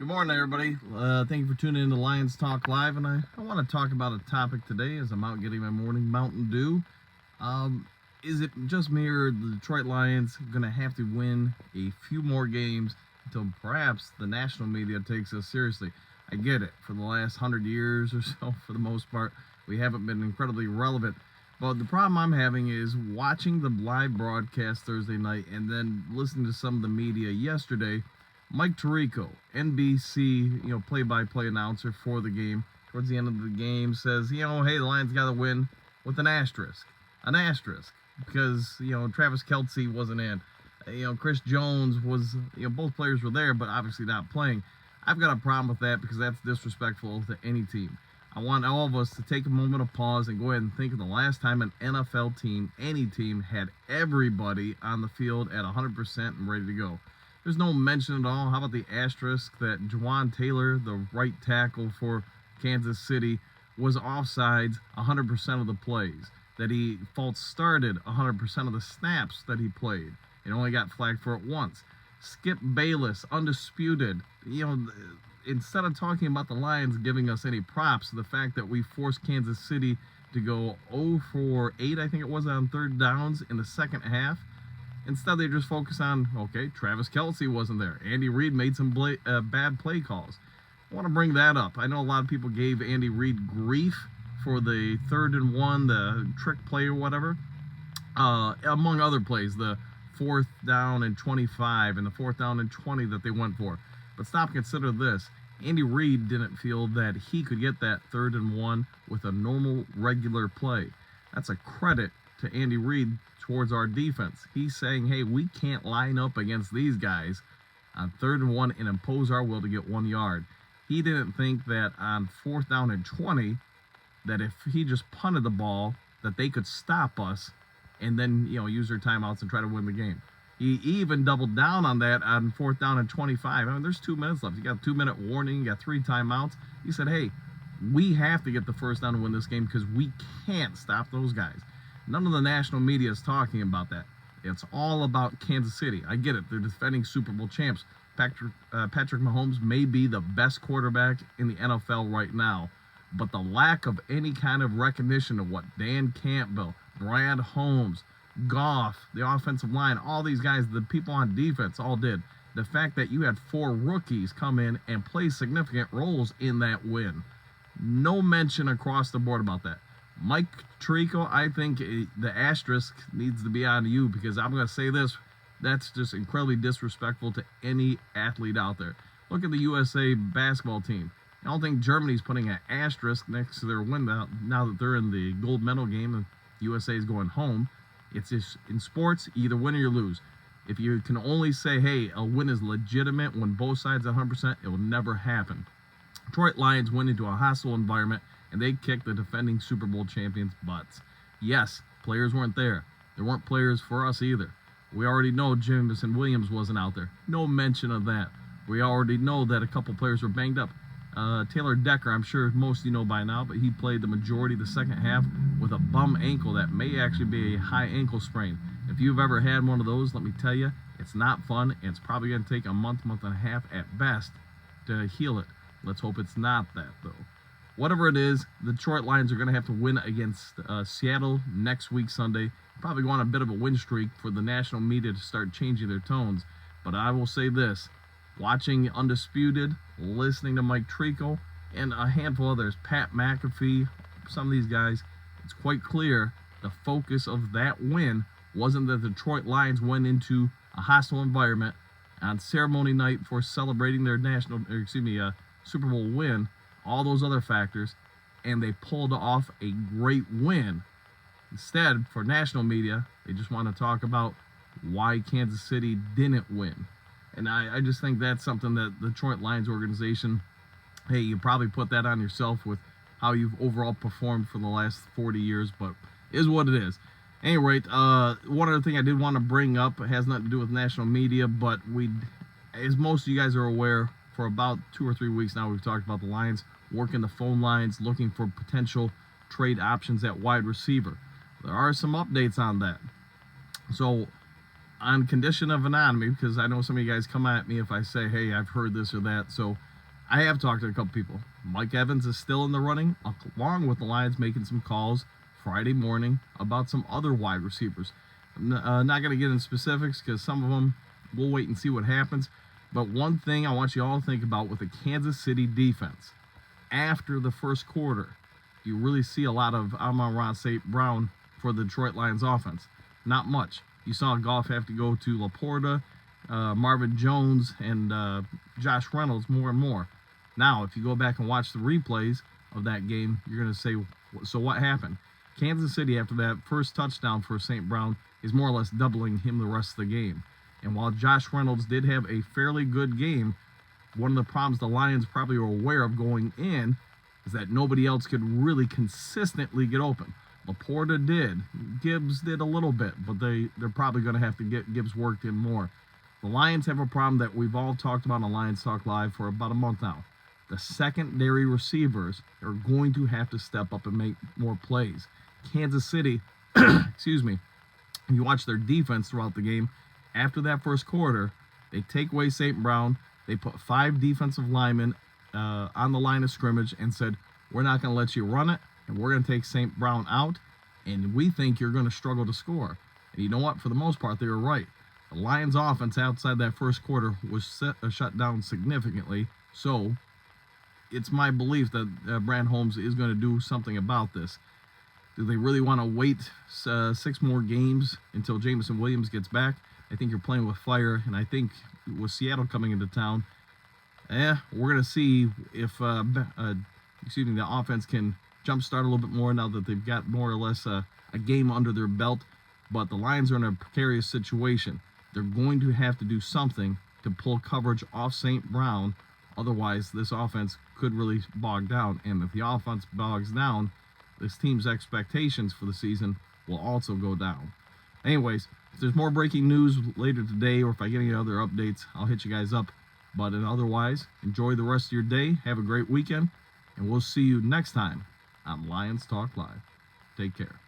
Good morning, everybody. Thank you for tuning in to Lions Talk Live, and I want to talk about a topic today as I'm out getting my morning Mountain Dew. Is it just me or the Detroit Lions going to have to win a few more games until perhaps the national media takes us seriously? I get it. For the last 100 years or so, for the most part, we haven't been incredibly relevant. But the problem I'm having is watching the live broadcast Thursday night and then listening to some of the media yesterday. Mike Tirico, NBC, play-by-play announcer for the game, towards the end of the game says, hey, the Lions got to win with an asterisk, because Travis Kelce wasn't in, Chris Jones was, both players were there, but obviously not playing. I've got a problem with that because that's disrespectful to any team. I want all of us to take a moment of pause and go ahead and think of the last time an NFL team, any team, had everybody on the field at 100% and ready to go. There's no mention at all. How about the asterisk that Jawaan Taylor, the right tackle for Kansas City, was offsides 100% of the plays, that he false started 100% of the snaps that he played and only got flagged for it once. Skip Bayless, undisputed. Instead of talking about the Lions giving us any props, the fact that we forced Kansas City to go 0 for 8, I think it was, on third downs in the second half. Instead, they just focus on, Travis Kelce wasn't there. Andy Reid made some bad play calls. I want to bring that up. I know a lot of people gave Andy Reid grief for the 3rd and 1, the trick play or whatever, among other plays, the 4th down and 25 and the 4th down and 20 that they went for. But stop and consider this. Andy Reid didn't feel that he could get that 3rd and 1 with a normal, regular play. That's a credit to Andy Reid towards our defense. He's saying, hey, we can't line up against these guys on 3rd and 1 and impose our will to get 1 yard. He didn't think that on 4th down and 20, that if he just punted the ball, that they could stop us and then, use their timeouts and try to win the game. He even doubled down on that on 4th down and 25. I mean, there's 2 minutes left. You got a 2-minute warning. You got 3 timeouts. He said, hey, we have to get the first down to win this game because we can't stop those guys. None of the national media is talking about that. It's all about Kansas City. I get it. They're defending Super Bowl champs. Patrick Mahomes may be the best quarterback in the NFL right now, but the lack of any kind of recognition of what Dan Campbell, Brad Holmes, Goff, the offensive line, all these guys, the people on defense all did. The fact that you had 4 rookies come in and play significant roles in that win. No mention across the board about that. Mike Tirico, I think the asterisk needs to be on you because I'm going to say this, that's just incredibly disrespectful to any athlete out there. Look at the USA basketball team. I don't think Germany's putting an asterisk next to their win now that they're in the gold medal game and the USA is going home. It's just in sports, you either win or you lose. If you can only say, hey, a win is legitimate when both sides are 100%, it will never happen. Detroit Lions went into a hostile environment and they kicked the defending Super Bowl champions' butts. Yes, players weren't there. There weren't players for us either. We already know Jameson Williams wasn't out there. No mention of that. We already know that a couple players were banged up. Taylor Decker, I'm sure most of you know by now, but he played the majority of the second half with a bum ankle that may actually be a high ankle sprain. If you've ever had one of those, let me tell you, it's not fun, and it's probably going to take a month and a half at best to heal it. Let's hope it's not that, though. Whatever it is, the Detroit Lions are going to have to win against Seattle next week, Sunday. Probably go on a bit of a win streak for the national media to start changing their tones. But I will say this, watching Undisputed, listening to Mike Tirico, and a handful of others, Pat McAfee, some of these guys, it's quite clear the focus of that win wasn't that the Detroit Lions went into a hostile environment on ceremony night for celebrating their Super Bowl win, all those other factors, and they pulled off a great win. Instead, for national media, they just want to talk about why Kansas City didn't win. And I just think that's something that the Detroit Lions organization, hey, you probably put that on yourself with how you've overall performed for the last 40 years, but is what it is. Anyway, one other thing I did want to bring up, it has nothing to do with national media, but as most of you guys are aware, for about 2 or 3 weeks now, we've talked about the Lions working the phone lines, looking for potential trade options at wide receiver. There are some updates on that. So on condition of anonymity, because I know some of you guys come at me if I say, hey, I've heard this or that. So I have talked to a couple people. Mike Evans is still in the running, along with the Lions making some calls Friday morning about some other wide receivers. I'm not going to get into specifics because some of them, we'll wait and see what happens. But one thing I want you all to think about with the Kansas City defense, after the first quarter, you really see a lot of Amon-Ra St. Brown for the Detroit Lions offense. Not much. You saw Goff have to go to Laporta, Marvin Jones, and Josh Reynolds more and more. Now, if you go back and watch the replays of that game, you're going to say, so what happened? Kansas City, after that first touchdown for St. Brown, is more or less doubling him the rest of the game. And while Josh Reynolds did have a fairly good game, one of the problems the Lions probably were aware of going in is that nobody else could really consistently get open. Laporta did. Gibbs did a little bit, but they're probably going to have to get Gibbs worked in more. The Lions have a problem that we've all talked about on Lions Talk Live for about a month now. The secondary receivers are going to have to step up and make more plays. Kansas City, excuse me, you watch their defense throughout the game. After that first quarter, they take away St. Brown. They put 5 defensive linemen on the line of scrimmage and said, we're not going to let you run it, and we're going to take St. Brown out, and we think you're going to struggle to score. And you know what? For the most part, they were right. The Lions' offense outside that first quarter was shut down significantly. So it's my belief that Brand Holmes is going to do something about this. Do they really want to wait 6 more games until Jameson Williams gets back? I think you're playing with fire, and I think with Seattle coming into town, we're going to see if the offense can jumpstart a little bit more now that they've got more or less a game under their belt. But the Lions are in a precarious situation. They're going to have to do something to pull coverage off St. Brown. Otherwise, this offense could really bog down. And if the offense bogs down, this team's expectations for the season will also go down. Anyways, if there's more breaking news later today or if I get any other updates, I'll hit you guys up. But otherwise, enjoy the rest of your day. Have a great weekend. And we'll see you next time on Lions Talk Live. Take care.